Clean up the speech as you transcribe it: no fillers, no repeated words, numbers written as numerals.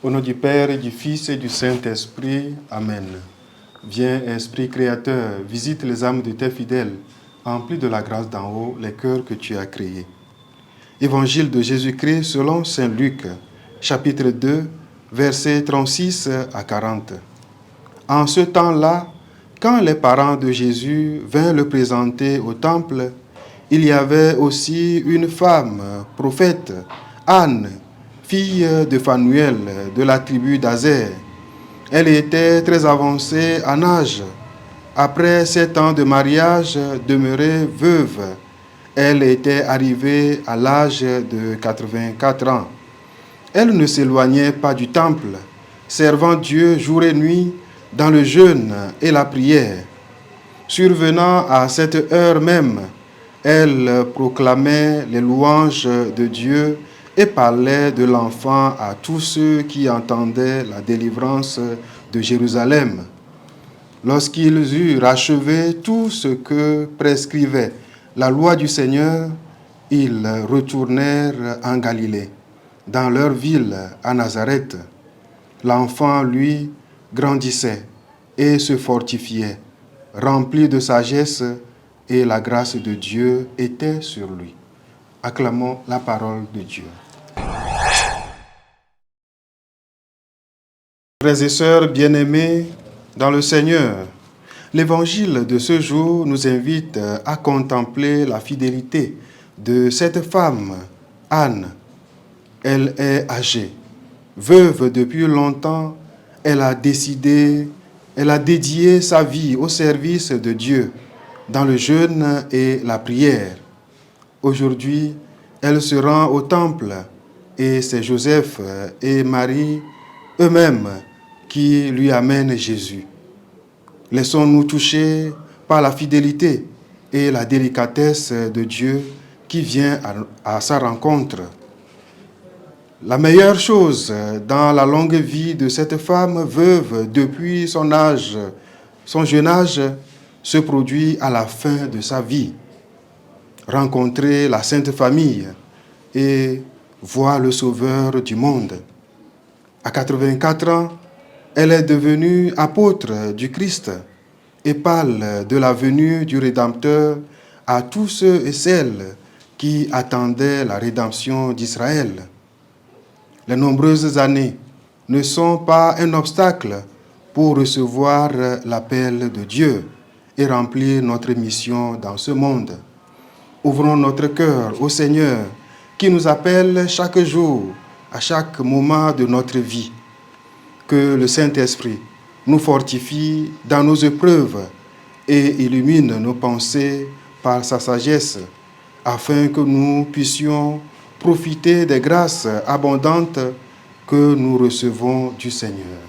Au nom du Père et du Fils et du Saint-Esprit, Amen. Viens, Esprit Créateur, visite les âmes de tes fidèles, emplis de la grâce d'en haut les cœurs que tu as créés. Évangile de Jésus-Christ selon saint Luc, chapitre 2, versets 36 à 40. En ce temps-là, quand les parents de Jésus vinrent le présenter au temple, il y avait aussi une femme, prophète, Anne, fille de Phanuel, de la tribu d'Azer. Elle était très avancée en âge. Après 7 ans de mariage, demeurée veuve, elle était arrivée à l'âge de 84 ans. Elle ne s'éloignait pas du temple, servant Dieu jour et nuit dans le jeûne et la prière. Survenant à cette heure même, elle proclamait les louanges de Dieu et parlait de l'enfant à tous ceux qui entendaient la délivrance de Jérusalem. Lorsqu'ils eurent achevé tout ce que prescrivait la loi du Seigneur, ils retournèrent en Galilée, dans leur ville, à Nazareth. L'enfant, lui, grandissait et se fortifiait, rempli de sagesse, et la grâce de Dieu était sur lui. Acclamons la parole de Dieu. Frères et sœurs bien-aimés dans le Seigneur, l'évangile de ce jour nous invite à contempler la fidélité de cette femme, Anne. Elle est âgée, veuve depuis longtemps, elle a dédié sa vie au service de Dieu, dans le jeûne et la prière. Aujourd'hui, elle se rend au temple et c'est Joseph et Marie eux-mêmes qui lui amènent Jésus. Laissons-nous toucher par la fidélité et la délicatesse de Dieu qui vient à sa rencontre. La meilleure chose dans la longue vie de cette femme veuve depuis son jeune âge, se produit à la fin de sa vie. Rencontrer la Sainte Famille et voir le Sauveur du monde. À 84 ans, elle est devenue apôtre du Christ et parle de la venue du Rédempteur à tous ceux et celles qui attendaient la rédemption d'Israël. Les nombreuses années ne sont pas un obstacle pour recevoir l'appel de Dieu et remplir notre mission dans ce monde. Ouvrons notre cœur au Seigneur qui nous appelle chaque jour, à chaque moment de notre vie. Que le Saint-Esprit nous fortifie dans nos épreuves et illumine nos pensées par sa sagesse, afin que nous puissions profiter des grâces abondantes que nous recevons du Seigneur.